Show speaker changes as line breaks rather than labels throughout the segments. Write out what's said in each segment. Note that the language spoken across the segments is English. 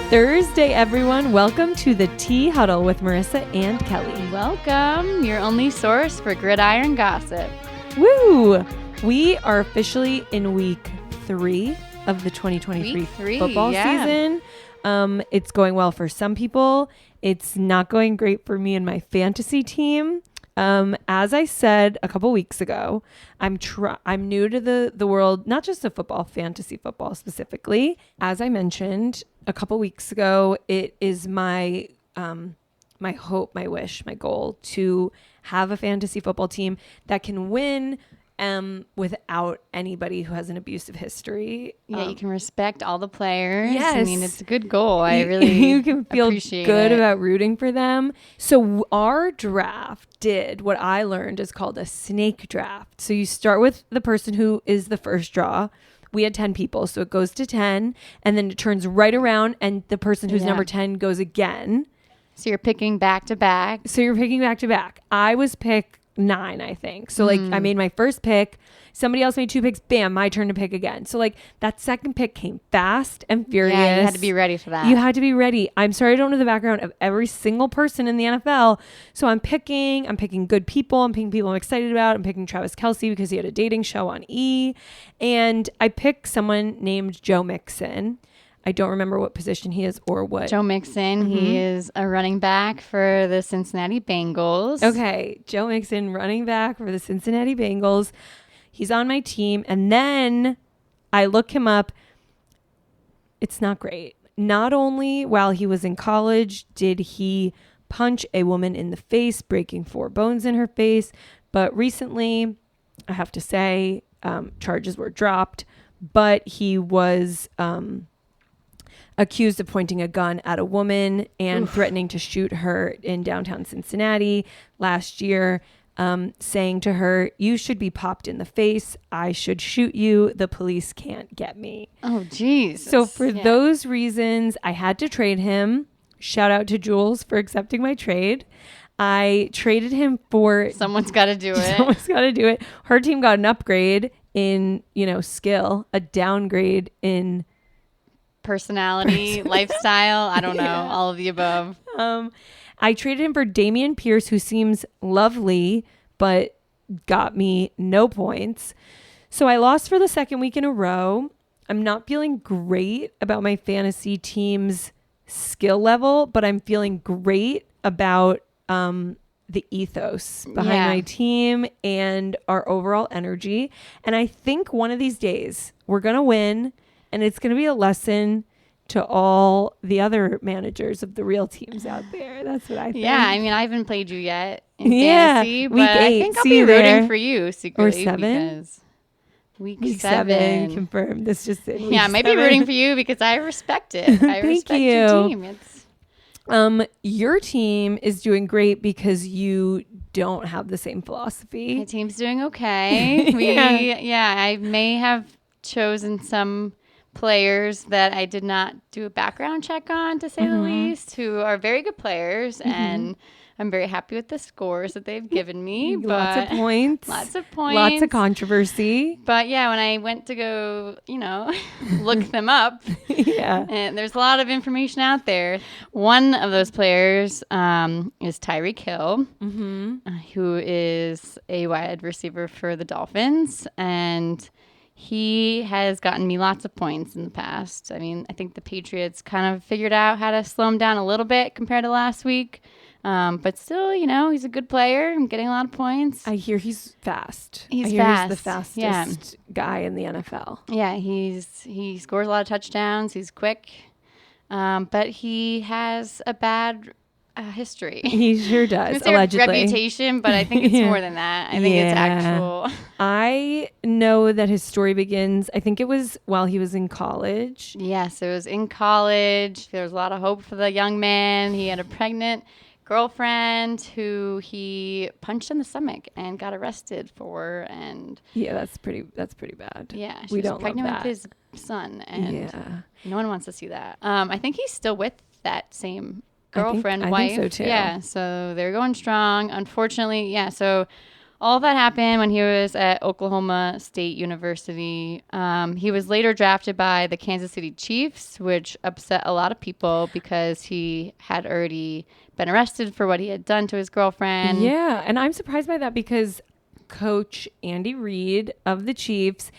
Thursday, everyone. Welcome to the Huddle with Marisa and Kelly.
Welcome, your only source for gridiron gossip.
Woo! We are officially in week 3 of the 2023 football season. It's going well for some people. It's not going great for me and my fantasy team. As I said a couple weeks ago, I'm new to the world, not just of football, fantasy football specifically. As I mentioned a couple weeks ago, it is my hope, my wish, my goal to have a fantasy football team that can win without anybody who has an abusive history.
Yeah, you can respect all the players.
Yes.
I mean, it's a good goal. I really
you can feel good
it.
about rooting for them. So our draft did what I learned is called a snake draft. So you start with the person who is the first draw. We had 10 people, so it goes to 10, and then it turns right around, and the person who's number 10 goes again.
So you're picking back to back.
I was pick 9, I think. So I made my first pick. Somebody else made 2 picks. Bam, my turn to pick again. So that second pick came fast and furious.
Yeah, you had to be ready for that.
You had to be ready. I'm sorry, I don't know the background of every single person in the NFL. So I'm picking good people. I'm picking people I'm excited about. I'm picking Travis Kelce because he had a dating show on E. And I picked someone named Joe Mixon. I don't remember what position he is or what.
Joe Mixon, he is a running back for the Cincinnati Bengals.
Okay, Joe Mixon, running back for the Cincinnati Bengals. He's on my team. And then I look him up. It's not great. Not only while he was in college did he punch a woman in the face, breaking 4 bones in her face, but recently, I have to say, charges were dropped, but he was accused of pointing a gun at a woman and threatening to shoot her in downtown Cincinnati last year, saying to her, "You should be popped in the face. I should shoot you. The police can't get me."
Oh, geez.
So for those reasons, I had to trade him. Shout out to Jules for accepting my trade. I traded him for...
Someone's got to do it.
Someone's got to do it. Her team got an upgrade in, skill, a downgrade in...
personality, lifestyle, I don't know, all of the above.
I traded him for Dameon Pierce, who seems lovely, but got me no points. So I lost for the second week in a row. I'm not feeling great about my fantasy team's skill level, but I'm feeling great about the ethos behind my team and our overall energy. And I think one of these days we're going to win. And it's going to be a lesson to all the other managers of the real teams out there. That's what I think.
Yeah, I mean, I haven't played you yet in fantasy, but I think I'll be rooting for you secretly.
Or 7?
Because week 7.
Confirmed. That's just it.
Yeah, I might be rooting for you because I respect it. I respect your team.
Your team is doing great because you don't have the same philosophy.
My team's doing okay. I may have chosen some players that I did not do a background check on, to say the least, who are very good players, and I'm very happy with the scores that they've given me.
Lots of points.
Lots of points.
Lots of controversy.
But yeah, when I went to go, look them up, and there's a lot of information out there. One of those players is Tyreek Hill, who is a wide receiver for the Dolphins, and he has gotten me lots of points in the past. I mean, I think the Patriots kind of figured out how to slow him down a little bit compared to last week. But still, he's a good player. I'm getting a lot of points.
I hear he's fast.
He's
the fastest guy in the NFL.
Yeah, he scores a lot of touchdowns. He's quick. But he has a bad history.
He sure does, allegedly.
Reputation, but I think it's more than that. I think it's actual.
I know that his story begins, I think it was while he was in college.
Yes, it was in college. There was a lot of hope for the young man. He had a pregnant girlfriend who he punched in the stomach and got arrested for. And
that's pretty bad.
Yeah,
we
was
don't
pregnant
love that.
with his son, and no one wants to see that. I think he's still with that same girlfriend, wife.
I think so too.
Yeah, so they're going strong. Unfortunately, so all that happened when he was at Oklahoma State University. He was later drafted by the Kansas City Chiefs, which upset a lot of people because he had already been arrested for what he had done to his girlfriend.
Yeah, and I'm surprised by that because Coach Andy Reid of the Chiefs,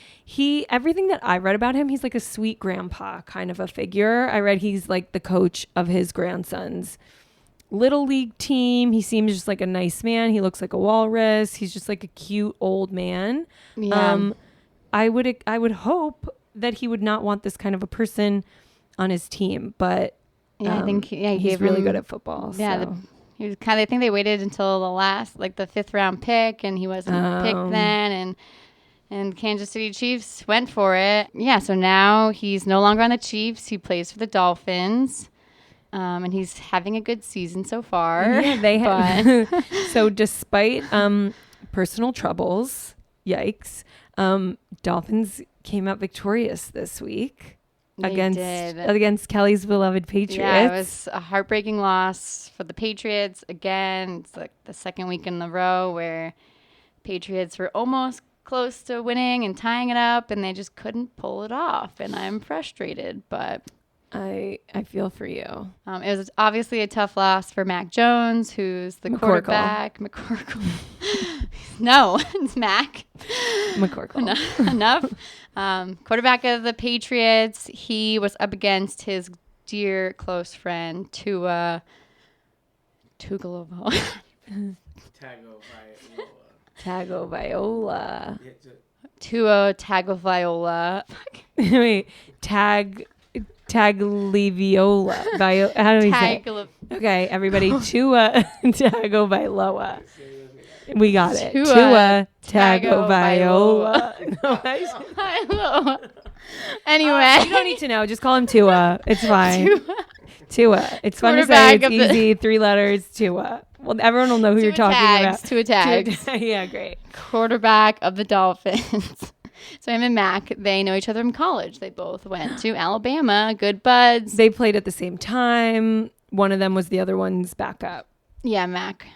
everything that I read about him, he's like a sweet grandpa kind of a figure. I read he's like the coach of his grandson's little league team. He seems just like a nice man. He looks like a walrus. He's just like a cute old man.
Yeah.
I would hope that he would not want this kind of a person on his team, but
I think
he's really good at football.
Yeah,
so.
he was I think they waited until the last, like the 5th round pick, and he wasn't picked then, and Kansas City Chiefs went for it. Yeah, so now he's no longer on the Chiefs. He plays for the Dolphins. And he's having a good season so far.
Yeah, they have. So despite personal troubles, yikes, Dolphins came out victorious this week against Kelly's beloved Patriots.
Yeah, it was a heartbreaking loss for the Patriots. Again, it's like the second week in a row where Patriots were almost close to winning and tying it up, and they just couldn't pull it off. And I'm frustrated, but
I feel for you.
It was obviously a tough loss for Mac Jones, who's the quarterback. McCorkle. No, it's Mac.
McCorkle.
Enough. Quarterback of the Patriots. He was up against his dear close friend, Tua Tagovailoa.
Tagovailoa.
Tua Tagovailoa.
Wait, Tagovailoa. How do we say it? Okay, everybody. Tua Tagovailoa. We got it. Tua Tagovailoa.
Anyway.
You don't need to know. Just call him Tua. It's fine. Tua. It's fun to say. It's easy. 3 letters. Tua. Well, everyone will know who you're talking about.
Tua tags.
Yeah, great.
Quarterback of the Dolphins. So him and Mac, they know each other from college. They both went to Alabama, good buds.
They played at the same time. One of them was the other one's backup.
Yeah, Mac.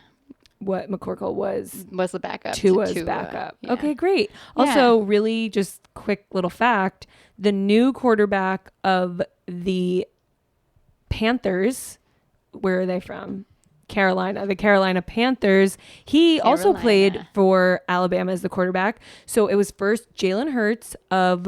What McCorkle was
the backup.
Tua's backup. Yeah. Okay, great. Also, really just quick little fact, the new quarterback of the Panthers, where are they from? Carolina, the Carolina Panthers. He also played for Alabama as the quarterback. So it was first Jalen Hurts of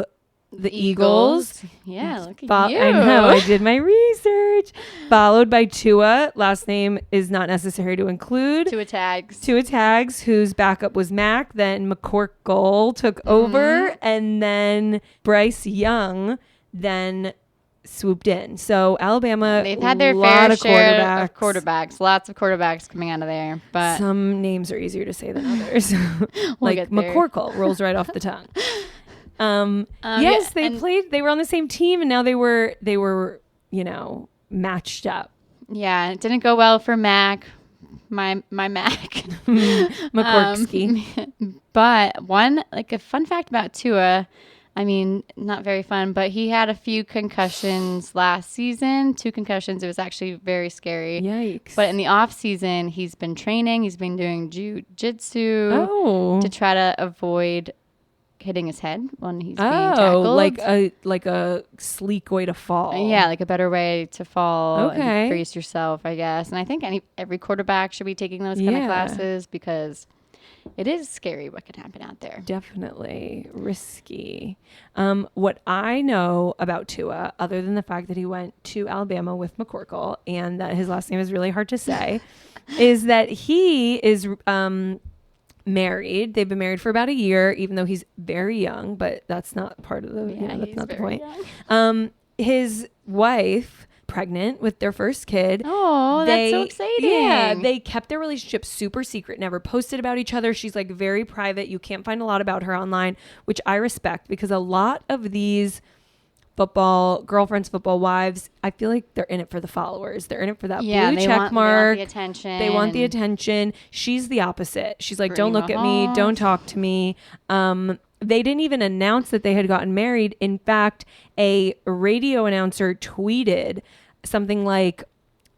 the Eagles.
Yeah, look at you.
I know, I did my research. Followed by Tua. Last name is not necessary to include.
Tua
Tags, whose backup was Mac. Then McCorkle took over. And then Bryce Young then swooped in. So Alabama,
they've had their fair share of quarterbacks. Lots of quarterbacks coming out of there. But
some names are easier to say than others. Like McCorkle rolls right off the tongue. Yes, they played. They were on the same team, and now they were, matched up.
Yeah, it didn't go well for Mac, my Mac,
McCorksky.
But a fun fact about Tua. I mean, not very fun, but he had a few concussions last season. 2 concussions. It was actually very scary.
Yikes.
But in the off season, he's been training. He's been doing jiu-jitsu to try to avoid hitting his head when he's being tackled.
like a sleek way to fall.
Yeah, like a better way to fall and brace yourself, I guess. And I think every quarterback should be taking those kind of classes because it is scary what can happen out there.
Definitely risky. What I know about Tua, other than the fact that he went to Alabama with McCorkle and that his last name is really hard to say, is that he is married. They've been married for about a year, even though he's very young, but that's not part of the, that's not the point. His wife, pregnant with their first kid.
Oh, that's so exciting.
Yeah, they kept their relationship super secret, never posted about each other. She's like very private. You can't find a lot about her online, which I respect because a lot of these football girlfriends, football wives, I feel like they're in it for the followers. They're in it for that blue check mark.
They want the attention.
They want the attention. She's the opposite. She's like, don't look at me. Don't talk to me. They didn't even announce that they had gotten married. In fact, a radio announcer tweeted something like,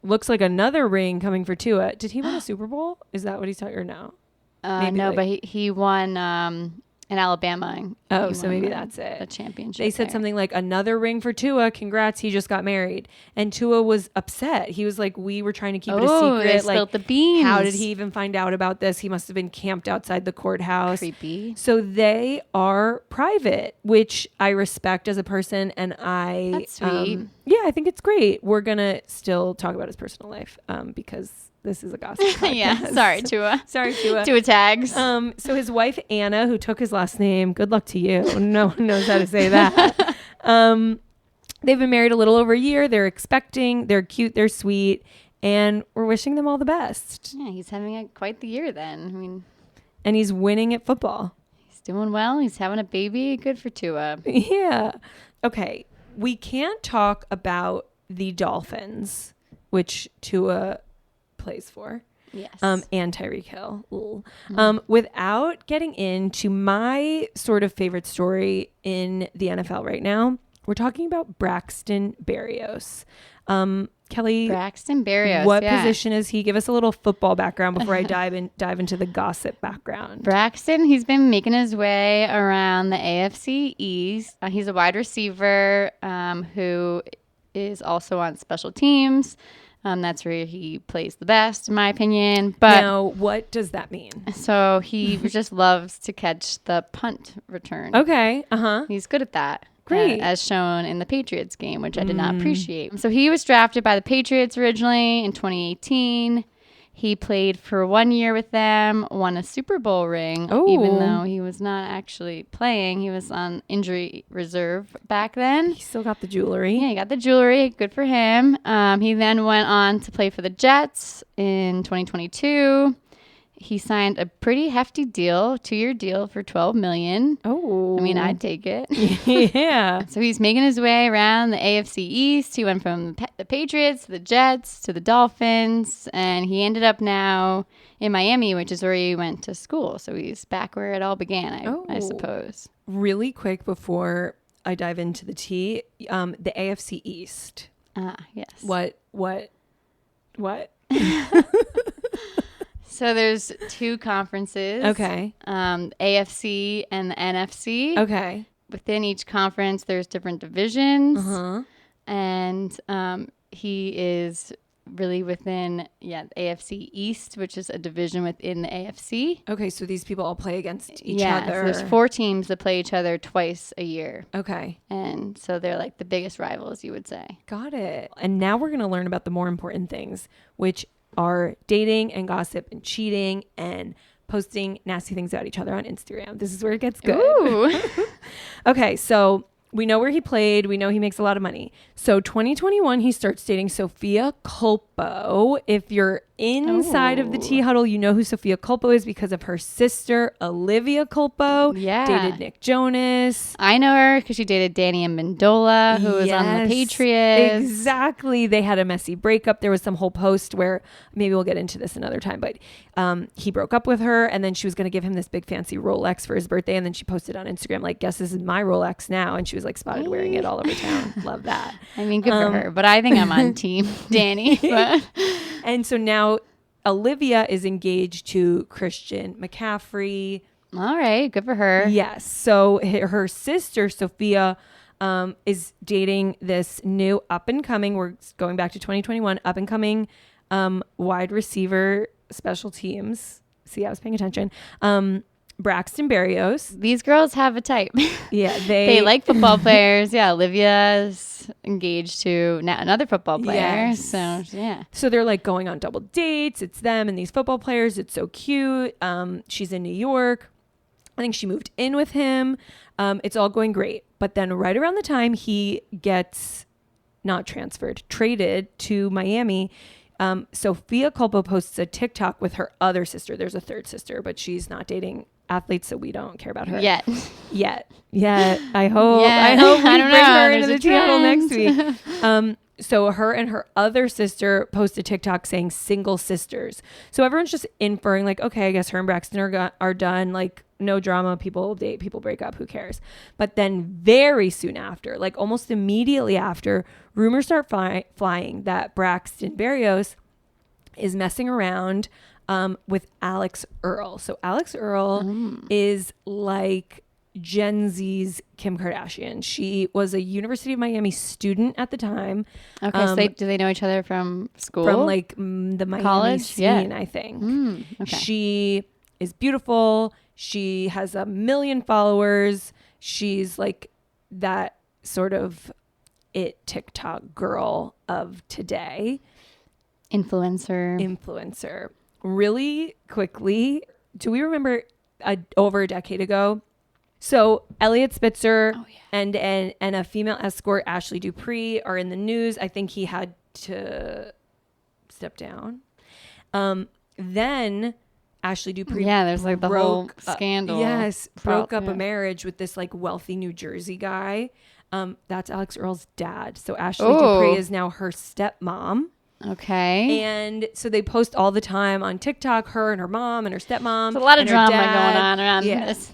looks like another ring coming for Tua. Did he win a Super Bowl? Is that what he's talking, or no?
No, but he won in Alabama.
Oh, so maybe that's it.
The championship.
They said something like, another ring for Tua. Congrats, he just got married. And Tua was upset. He was like, we were trying to keep it a secret.
They spilled the beans.
How did he even find out about this? He must have been camped outside the courthouse.
Creepy.
So they are private, which I respect as a person. And
That's sweet.
Yeah, I think it's great. We're going to still talk about his personal life because this is a gossip podcast.
Yeah, sorry, Tua.
Sorry, Tua.
Tua tags.
So his wife, Anna, who took his last name, good luck to you. No one knows how to say that. They've been married a little over a year. They're expecting. They're cute. They're sweet. And we're wishing them all the best.
Yeah, he's having quite the year then. I mean,
and he's winning at football.
He's doing well. He's having a baby. Good for Tua.
Yeah. Okay. We can't talk about the Dolphins, which Tua plays for.
Yes.
And Tyreek Hill. Without getting into my sort of favorite story in the NFL right now, we're talking about Braxton Berrios. Kelly,
Braxton Berrios.
What position is he? Give us a little football background before I dive into the gossip background.
Braxton, he's been making his way around the AFC East. He's a wide receiver who is also on special teams. That's where he plays the best, in my opinion. But
now, what does that mean?
So he just loves to catch the punt return.
Okay.
He's good at that.
Great.
As shown in the Patriots game, which I did not appreciate. So he was drafted by the Patriots originally in 2018. He played for 1 year with them, won a Super Bowl ring, even though he was not actually playing. He was on injury reserve back then.
He still got the jewelry.
Yeah, he got the jewelry. Good for him. He then went on to play for the Jets in 2022. He signed a pretty hefty deal, 2-year deal for $12 million.
Oh.
I mean, I'd take it.
Yeah.
So he's making his way around the AFC East. He went from the Patriots to the Jets to the Dolphins, and he ended up now in Miami, which is where he went to school. So he's back where it all began, I suppose.
Really quick before I dive into the tea, the AFC East.
Yes.
What?
So there's two conferences.
Okay.
AFC and the NFC.
Okay.
Within each conference, there's different divisions.
Uh-huh.
And he is really within, the AFC East, which is a division within the AFC.
Okay, so these people all play against each
other.
other.
So there's 4 teams that play each other twice a year.
Okay.
And so they're like the biggest rivals, you would say.
Got it. And now we're going to learn about the more important things, which are dating and gossip and cheating and posting nasty things about each other on Instagram. This is where it gets good.
Ooh.
Okay, so we know where he played. We know he makes a lot of money. So 2021, he starts dating Sophia Culpo. If you're inside of the Tea Huddle, you know who Sophia Culpo is because of her sister, Olivia Culpo.
Yeah.
Dated Nick Jonas.
I know her because she dated Danny Amendola, who was on the Patriots.
Exactly. They had a messy breakup. There was some whole post where, maybe we'll get into this another time, but he broke up with her, and then she was going to give him this big fancy Rolex for his birthday, and then she posted on Instagram, like, guess this is my Rolex now, and she was like spotted wearing it all over town. Love that.
I mean, good for her, but I think I'm on team Danny. But.
And so now Olivia is engaged to Christian McCaffrey.
All right, good for her.
Yes. So her sister, Sophia, is dating this new up-and-coming, we're going back to 2021, up-and-coming wide receiver special teams. See, I was paying attention. Braxton Berrios.
These girls have a type.
Yeah,
they like football players. Yeah, Olivia's engaged to another football player.
Yes.
So yeah.
So they're like going on double dates. It's them and these football players. It's so cute. She's in New York. I think she moved in with him. It's all going great. But then right around the time he gets not transferred, traded to Miami, Sophia Culpo posts a TikTok with her other sister. There's a third sister, but she's not dating athletes, so we don't care about her
yet.
I hope we bring her into the channel next week. So her and her other sister posted TikTok saying single sisters. So everyone's just inferring like, okay, I guess her and Braxton are done. Like, no drama. People date, people break up. Who cares? But then very soon after, like almost immediately after, rumors start flying that Braxton Berrios is messing around with Alex Earl. So Alex Earl is like Gen Z's Kim Kardashian. She was a University of Miami student at the time.
Okay, so do they know each other from school?
From like the Miami
college
scene, I think.
Okay.
She is beautiful. She has 1 million followers. She's like that sort of it TikTok girl of today. Influencer. Really quickly, do we remember over a decade ago? So Elliot Spitzer and a female escort, Ashley Dupree, are in the news. I think he had to step down. Then Ashley Dupree
there's like the whole scandal.
Broke up a marriage with this like wealthy New Jersey guy. That's Alex Earl's dad. So Ashley Dupree is now her stepmom.
Okay.
And so they post all the time on TikTok, her and her mom and her stepmom.
There's a lot of drama going on around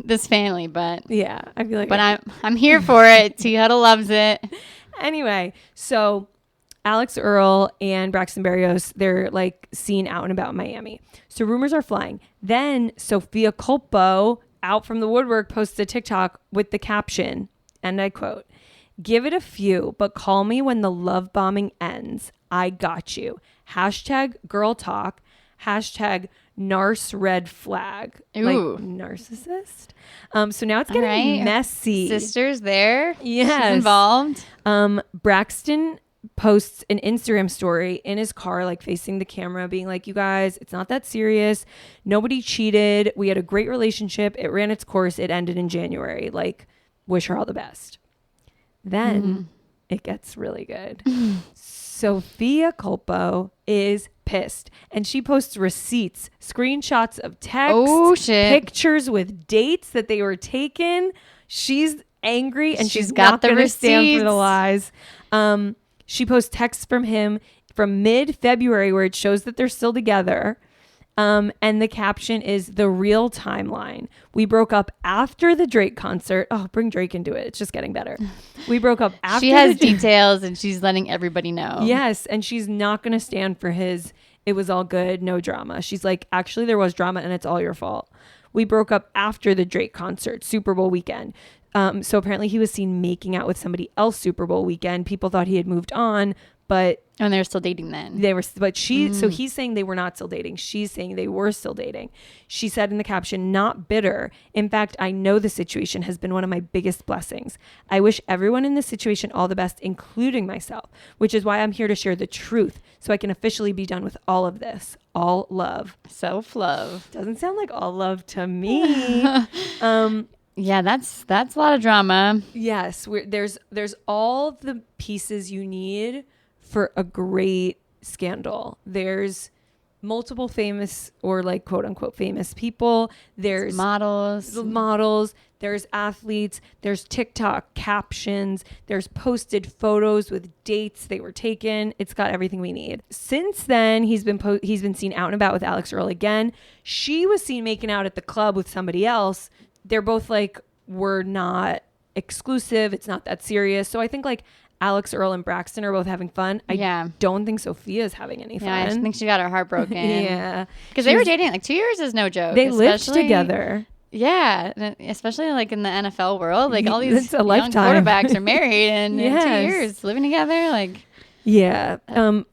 this family, but
I feel like
but I'm here for it. Huddle loves it.
Anyway, so Alex Earl and Braxton Berrios, they're like seen out and about in Miami. So rumors are flying. Then Sophia Culpo, out from the woodwork, posts a TikTok with the caption, and I quote, "Give it a few, but call me when the love bombing ends. I got you. Hashtag girl talk. Hashtag narce red flag."
Ooh.
Like narcissist. So now it's getting messy.
Sister's there.
Yes.
She's involved.
Braxton posts an Instagram story in his car, like facing the camera, being like, "You guys, it's not that serious. Nobody cheated. We had a great relationship. It ran its course. It ended in January. Like, wish her all the best." Then it gets really good. Sophia Culpo is pissed, and she posts receipts, screenshots of texts, pictures with dates that they were taken. She's angry, and she's not going to stand for the lies. She posts texts from him from mid-February where it shows that they're still together. And the caption is "the real timeline. We broke up after the Drake concert." Oh, bring Drake into it. It's just getting better. We broke up after.
She has details and she's letting everybody know.
Yes. And she's not going to stand for his "it was all good, no drama." She's like, "Actually, there was drama and it's all your fault. We broke up after the Drake concert, Super Bowl weekend." So apparently he was seen making out with somebody else Super Bowl weekend. People thought he had moved on, but
and they were still dating then.
They were, but so he's saying they were not still dating. She's saying they were still dating. She said in the caption, "Not bitter. In fact, I know the situation has been one of my biggest blessings. I wish everyone in this situation all the best, including myself, which is why I'm here to share the truth so I can officially be done with all of this. All love."
Self-love.
Doesn't sound like all love to me.
Yeah, that's a lot of drama.
Yes, there's all the pieces you need for a great scandal. There's multiple famous or like quote unquote famous people. There's models. There's athletes. There's TikTok captions. There's posted photos with dates they were taken. It's got everything we need. Since then, he's been seen out and about with Alex Earl again. She was seen making out at the club with somebody else. They're both like, we're not exclusive. It's not that serious. So I think like Alex Earl and Braxton are both having fun. I don't think Sophia's having any fun.
Yeah, I just think she got her heart broken.
Yeah.
Because they were dating like 2 years is no joke.
They lived together.
Yeah. Especially like in the NFL world. Like all these young
lifetime.
quarterbacks are married and in 2 years living together. Like.
Yeah.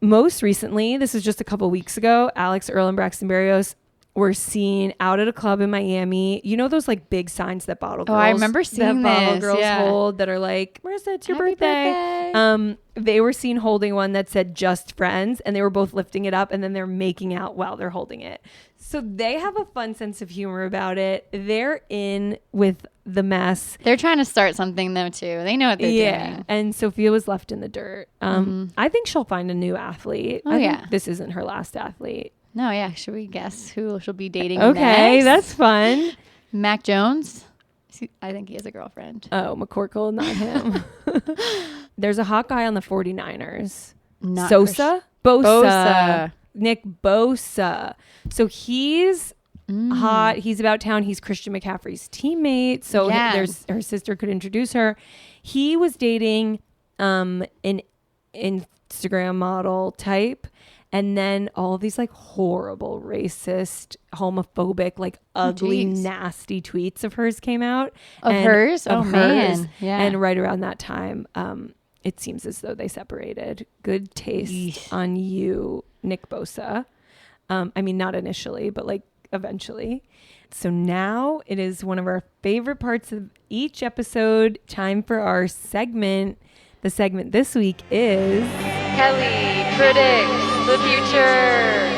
Most recently, this was just a couple weeks ago, Alex Earl and Braxton Berrios were seen out at a club in Miami. You know those like big signs that bottle girls.
Oh, I remember seeing
that bottle girls hold that are like, "Marisa, it's your birthday." They were seen holding one that said "just friends," and they were both lifting it up, and then they're making out while they're holding it. So they have a fun sense of humor about it. They're in with the mess.
They're trying to start something though too. They know what they're doing.
And Sophia was left in the dirt. I think she'll find a new athlete. I think this isn't her last athlete.
No, yeah. Should we guess who she'll be dating
Okay,
next?
That's fun.
Mac Jones? I think he has a girlfriend.
Oh, McCorkle, not him. There's a hot guy on the 49ers.
Not
Sosa? Bosa. Nick Bosa. So he's hot. He's about town. He's Christian McCaffrey's teammate. So her sister could introduce her. He was dating an Instagram model type. And then all of these like horrible, racist, homophobic, like ugly, nasty tweets of hers came out.
Of hers? Oh, man.
Yeah. And right around that time, it seems as though they separated. Good taste on you, Nick Bosa. I mean, not initially, but like eventually. So now it is one of our favorite parts of each episode. Time for our segment. The segment this week is
Kelly predicts the future.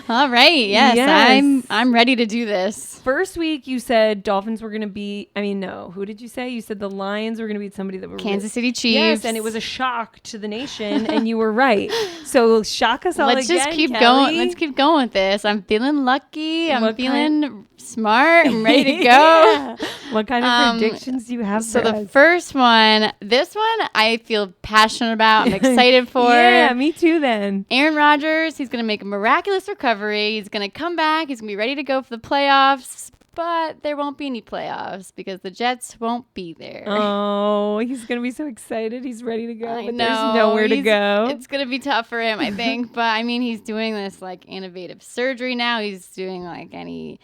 All right. Yes. I'm ready to do this.
First week you said Dolphins were going to beat, no. Who did you say? You said the Lions were going to beat somebody that were
Kansas City Chiefs.
Yes, and it was a shock to the nation and you were right. So shock us all again,
just keep
Kelly.
going. Let's keep going with this. I'm feeling lucky. I'm feeling smart. I'm ready to go.
Yeah. What kind of predictions do you have
so
for
the
us?
first one, this one I feel passionate about. I'm excited for.
Yeah, me too then.
Aaron Rodgers, he's going to make a miraculous recovery. He's going to come back. He's going to be ready to go for the playoffs. But there won't be any playoffs because the Jets won't be there.
Oh, he's going to be so excited. He's ready to go.
I
but
know.
There's nowhere to go.
It's going to be tough for him, I think. But, I mean, he's doing this, like, innovative surgery now. He's doing, like, any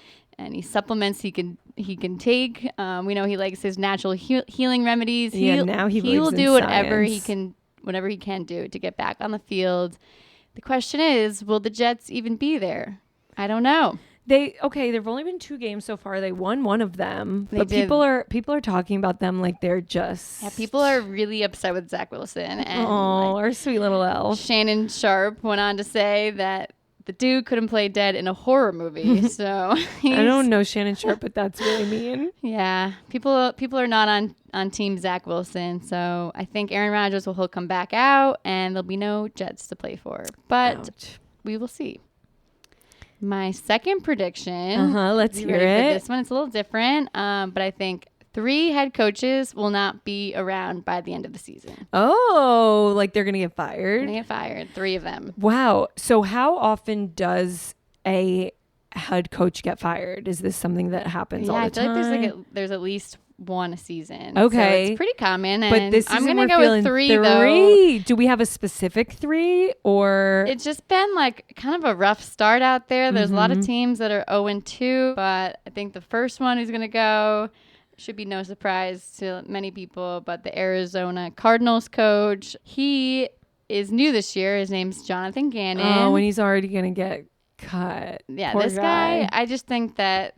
supplements he can take. We know he likes his natural healing remedies.
Now he
will do whatever
science.
whatever he can do to get back on the field. The question is, will the Jets even be there? I don't know.
There've only been 2 games so far. They won one of them. People are talking about them like they're just...
Yeah, people are really upset with Zach Wilson. And
our sweet little elf.
Shannon Sharp went on to say that the dude couldn't play dead in a horror movie. So
I don't know Shannon Sharp, but that's really mean.
Yeah, people are not on team Zach Wilson. So I think Aaron Rodgers will come back out and there'll be no Jets to play for. But we will see. My second prediction.
Let's hear it.
This one, it's a little different, but I think 3 head coaches will not be around by the end of the season.
Oh, like they're going to get fired?
They're going to get fired, 3 of them.
Wow. So how often does a head coach get fired? Is this something that happens all the time?
I feel like there's at least 1 a season.
Okay.
So it's pretty common. And
but this
I'm
going
to go with 3 though.
Do we have a specific 3 or?
It's just been like kind of a rough start out there. There's a lot of teams that are 0-2, but I think the first one who's going to go should be no surprise to many people, but the Arizona Cardinals coach, he is new this year. His name's Jonathan Gannon.
Oh, and he's already going to get cut.
Yeah,
Poor
this guy, I just think that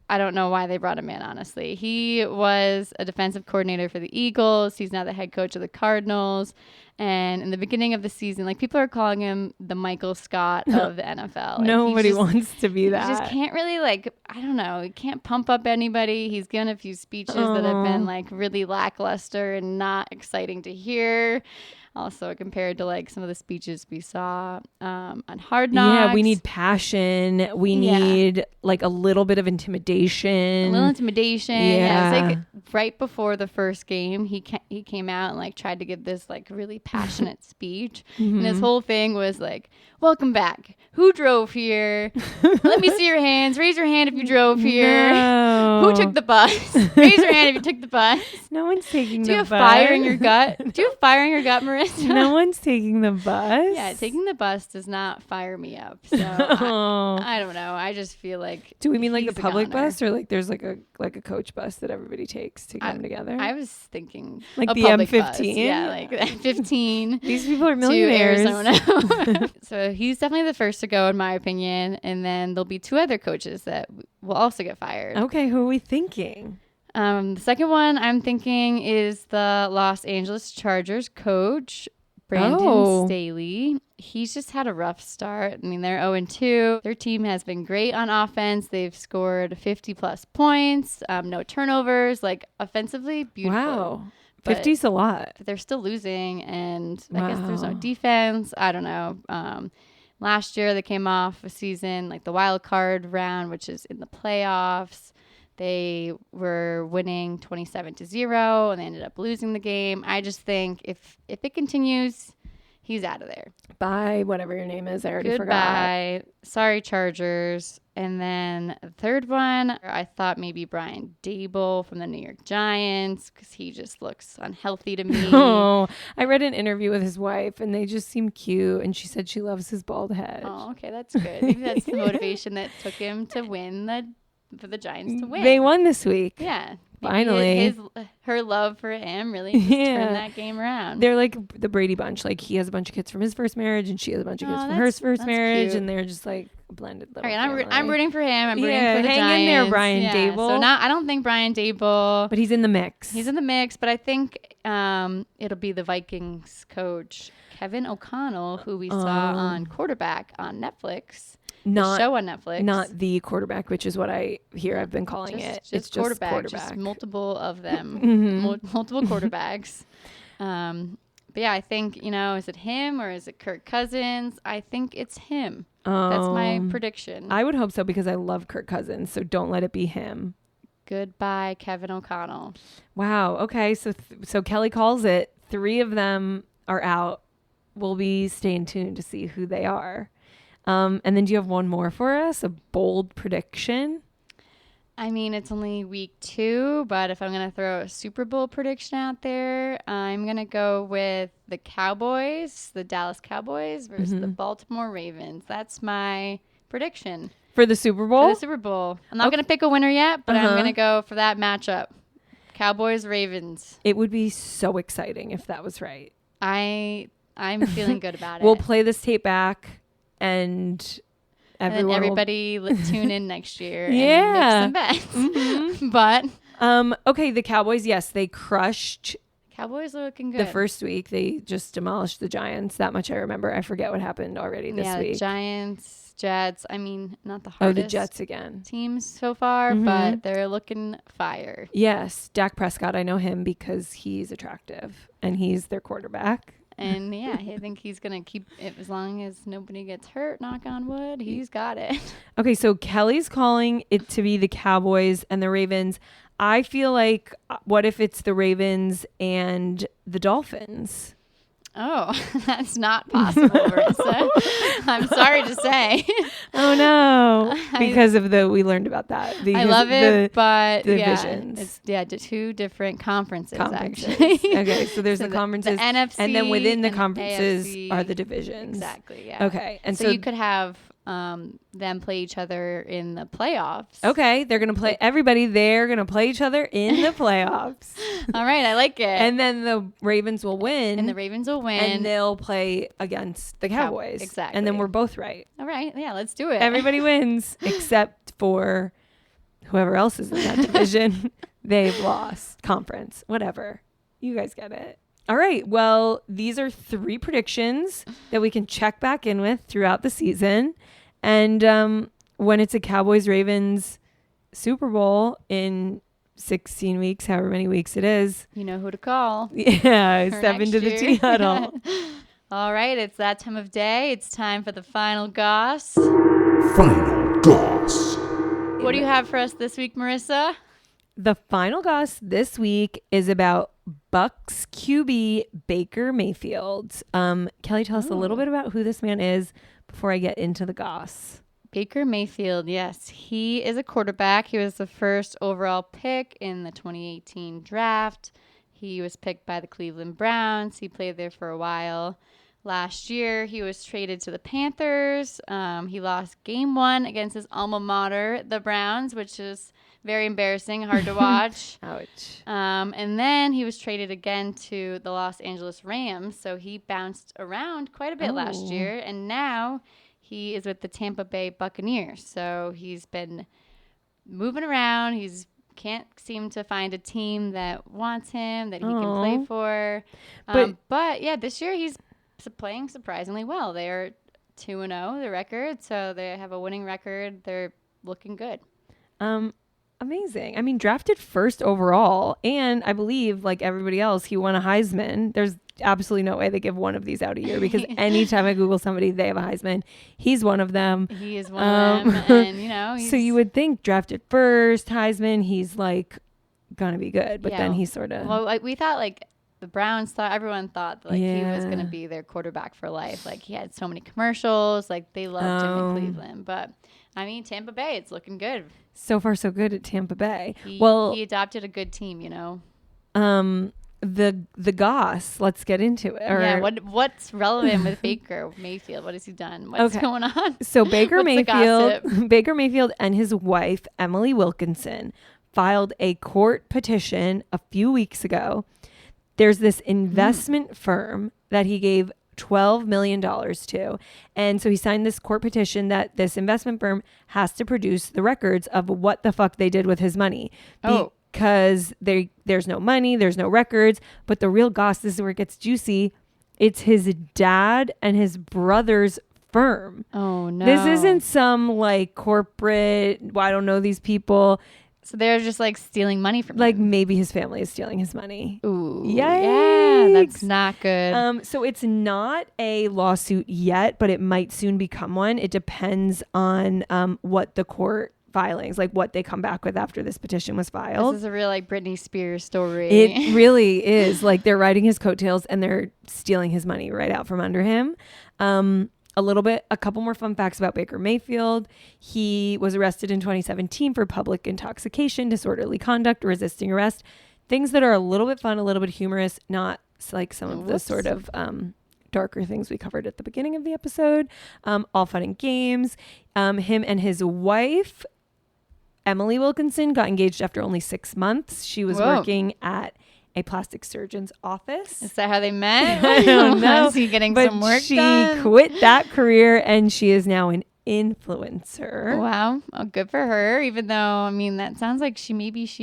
I don't know why they brought him in, honestly. He was a defensive coordinator for the Eagles. He's now the head coach of the Cardinals. And in the beginning of the season, like, people are calling him the Michael Scott of the NFL. Like,
nobody wants to be that.
He just can't really, like, I don't know. He can't pump up anybody. He's given a few speeches that have been, like, really lackluster and not exciting to hear. Also compared to like some of the speeches we saw on Hard Knocks.
Yeah, we need passion. We need like a little bit of intimidation.
A little intimidation.
Yeah.
It was like right before the first game, he came out and like tried to give this like really passionate speech. And his whole thing was like, welcome back. Who drove here? Let me see your hands. Raise your hand if you drove here.
No.
Who took the bus? Raise your hand if you took the bus.
No one's taking the bus.
Do you have fire in your gut? Do you have fire in your gut, Marissa?
No one's taking the bus.
Yeah, taking the bus does not fire me up. So I don't know. I just feel like.
Do we mean like the public bus or like there's like a coach bus that everybody takes to come together?
I was thinking
like the
M15.
Bus.
Yeah, like the M15.
These people are millionaires.
To Arizona. So he's definitely the first to go, in my opinion. And then there'll be 2 other coaches that will also get fired.
Okay, who are we thinking?
The second one I'm thinking is the Los Angeles Chargers coach, Brandon Staley. He's just had a rough start. I mean, they're 0-2. Their team has been great on offense. They've scored 50-plus points, no turnovers, like offensively beautiful.
Wow. 50's a lot.
But they're still losing, and I guess there's no defense. I don't know. Last year, they came off a season, like the wild card round, which is in the playoffs. They were winning 27-0, and they ended up losing the game. I just think if it continues, he's out of there.
Bye, whatever your name is. I already forgot.
Goodbye. Sorry, Chargers. And then the third one, I thought maybe Brian Dable from the New York Giants because he just looks unhealthy to me.
Oh, I read an interview with his wife and they just seem cute. And she said she loves his bald head.
Oh, okay. That's good. Maybe that's the motivation that took him to win for the Giants to win.
They won this week.
Yeah.
Finally.
Her love for him really just turned that game around.
They're like the Brady Bunch. Like he has a bunch of kids from his first marriage and she has a bunch of kids from her first marriage. Cute. And they're just like a blended little family.
I'm rooting for him. I'm rooting for the Giants.
Hang in there, Brian Dable.
So I don't think Brian Dable.
But he's in the mix.
But I think it'll be the Vikings coach, Kevin O'Connell, who we saw on Quarterback on Netflix. The show on Netflix.
Not the quarterback, which is what I hear I've been calling it. It's just quarterback. Just
multiple of them. Multiple quarterbacks. But yeah, I think, is it him or is it Kirk Cousins? I think it's him. That's my prediction.
I would hope so because I love Kirk Cousins, so don't let it be him.
Goodbye, Kevin O'Connell.
Wow. Okay, so Kelly calls it. 3 of them are out. We'll be staying tuned to see who they are. And then do you have one more for us? A bold prediction?
I mean, it's only week 2, but if I'm going to throw a Super Bowl prediction out there, I'm going to go with the Cowboys, the Dallas Cowboys versus the Baltimore Ravens. That's my prediction.
For the Super Bowl?
For the Super Bowl. I'm not going to pick a winner yet, but I'm going to go for that matchup. Cowboys-Ravens.
It would be so exciting if that was right.
I'm feeling good about it.
We'll play this tape back. And
everybody tune in next year and make some bets. But
okay, the Cowboys, yes, they crushed.
Cowboys are looking good.
The first week, they just demolished the Giants. That much I remember. I forget what happened already this week.
The Giants, Jets. I mean, not the hardest.
Oh, the Jets again.
Teams so far, but they're looking fire.
Yes, Dak Prescott. I know him because he's attractive and he's their quarterback.
And I think he's going to keep it as long as nobody gets hurt, knock on wood. He's got it.
Okay, so Kelly's calling it to be the Cowboys and the Ravens. I feel like, what if it's the Ravens and the Dolphins?
Oh, that's not possible, Marisa. I'm sorry to say.
Oh, no. Because we learned about that.
I love it, but
divisions.
It's 2 different conferences. Actually.
Okay, so there's the conferences.
The NFC
and then within the conferences are the divisions.
Exactly, yeah.
Okay. And
so you could have them play each other in the playoffs.
Okay, they're going to play everybody. They're going to play each other in the playoffs.
All right, I like it.
And then the Ravens will win. And they'll play against the Cowboys.
Exactly.
And then we're both right.
All right, yeah, let's do it.
Everybody wins except for whoever else is in that division. They've lost conference, whatever. You guys get it. All right. Well, these are 3 predictions that we can check back in with throughout the season. And when it's a Cowboys-Ravens Super Bowl in 16 weeks, however many weeks it is.
You know who to call.
Yeah. Step into the T Huddle.
All right. It's that time of day. It's time for the Final Goss.
Final Goss.
What do you have for us this week, Marisa?
The Final Goss this week is about Bucks QB Baker Mayfield. Kelly, tell us a little bit about who this man is before I get into the goss.
Baker Mayfield, yes. He is a quarterback. He was the first overall pick in the 2018 draft. He was picked by the Cleveland Browns. He played there for a while. Last year, he was traded to the Panthers. He lost game 1 against his alma mater, the Browns, which is very embarrassing, hard to watch.
Ouch.
And then he was traded again to the Los Angeles Rams. So he bounced around quite a bit last year. And now he is with the Tampa Bay Buccaneers. So he's been moving around. He's can't seem to find a team that wants him, that he can play for. But yeah, this year he's playing surprisingly well. They are 2-0, the record. So they have a winning record. They're looking good.
Amazing. I mean, drafted first overall, and I believe, like everybody else, he won a Heisman. There's absolutely no way they give one of these out a year because anytime I Google somebody, they have a Heisman. He's one of them.
He is one of them, and
so you would think drafted first, Heisman, he's like gonna be good, but then he sort of.
Well, we thought like The Browns thought, everyone thought that, like he was going to be their quarterback for life. Like he had so many commercials. Like they loved him in Cleveland. But I mean, Tampa Bay, it's looking good.
So far, so good at Tampa Bay.
He adopted a good team, you know.
The Goss. Let's get into it.
What's relevant with Baker Mayfield? What has he done? What's going on?
So Baker Mayfield and his wife Emily Wilkinson filed a court petition a few weeks ago. There's this investment firm that he gave $12 million to. And so he signed this court petition that this investment firm has to produce the records of what the fuck they did with his money. Because there's no money, there's no records. But the real goss, this is where it gets juicy. It's his dad and his brother's firm.
Oh, no.
This isn't some like corporate, I don't know these people.
So they're just like stealing money from him.
Maybe his family is stealing his money.
Ooh.
Yikes.
Yeah, that's not good.
So it's not a lawsuit yet, but it might soon become one. It depends on what the court filings, like what they come back with after this petition was filed.
This is a real like Britney Spears story.
It really is. Like they're riding his coattails and they're stealing his money right out from under him. A couple more fun facts about Baker Mayfield. He was arrested in 2017 for public intoxication, disorderly conduct, resisting arrest. Things that are a little bit fun, a little bit humorous, not like some of the sort of darker things we covered at the beginning of the episode. All fun and games. Him and his wife, Emily Wilkinson, got engaged after only 6 months. She was working at a plastic surgeon's office.
Is that how they met?
I don't know.
Was he getting some work done?
She quit that career and she is now an influencer.
Wow. Oh, good for her. Even though, I mean, that sounds like she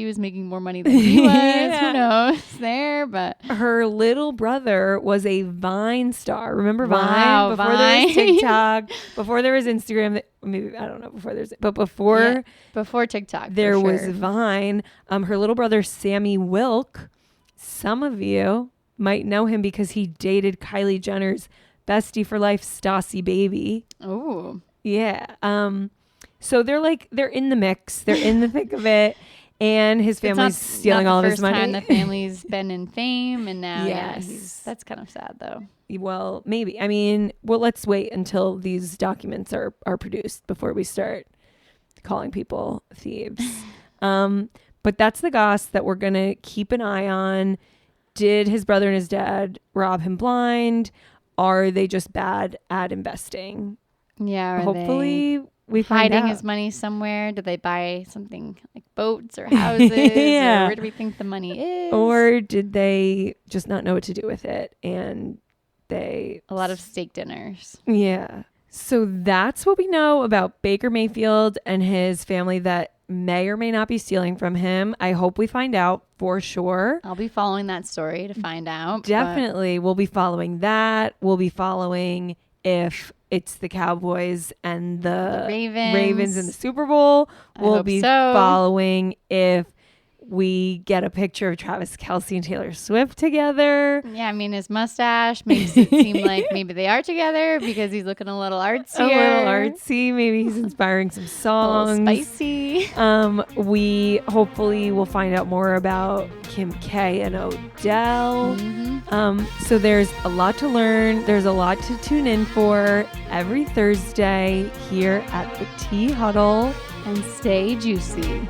was making more money than he was. Who knows there? But
her little brother was a Vine star. Remember Vine?
Wow,
before there was TikTok, before there was Instagram. Maybe, I don't know, before
TikTok,
there was Vine. Her little brother, Sammy Wilk. Some of you might know him because he dated Kylie Jenner's bestie for life, Stassi Baby.
Oh.
Yeah. So they're in the mix. They're in the thick of it. And his family's stealing all of his money.
It's not the first time the family's been in fame. And now, that's kind of sad, though.
Well, maybe. I mean, let's wait until these documents are produced before we start calling people thieves. But that's the goss that we're going to keep an eye on. Did his brother and his dad rob him blind? Are they just bad at investing?
Yeah.
Hopefully we find
hiding
out.
his money somewhere. Did they buy something like boats or houses?
Yeah.
Or where do we think the money is?
Or did they just not know what to do with it? And a
lot of steak dinners.
Yeah. So that's what we know about Baker Mayfield and his family that may or may not be stealing from him. I hope we find out for sure.
I'll be following that story to find out.
Definitely. We'll be following that. We'll be following if it's the Cowboys and the Ravens in the Super Bowl. We'll be following if we get a picture of Travis Kelce and Taylor Swift together.
Yeah, I mean, his mustache makes it seem like maybe they are together because he's looking a little artsy.
A little artsy. Maybe he's inspiring some songs.
A little spicy.
We hopefully will find out more about Kim K and Odell. Mm-hmm. So there's a lot to learn. There's a lot to tune in for every Thursday here at the Huddle.
And stay juicy.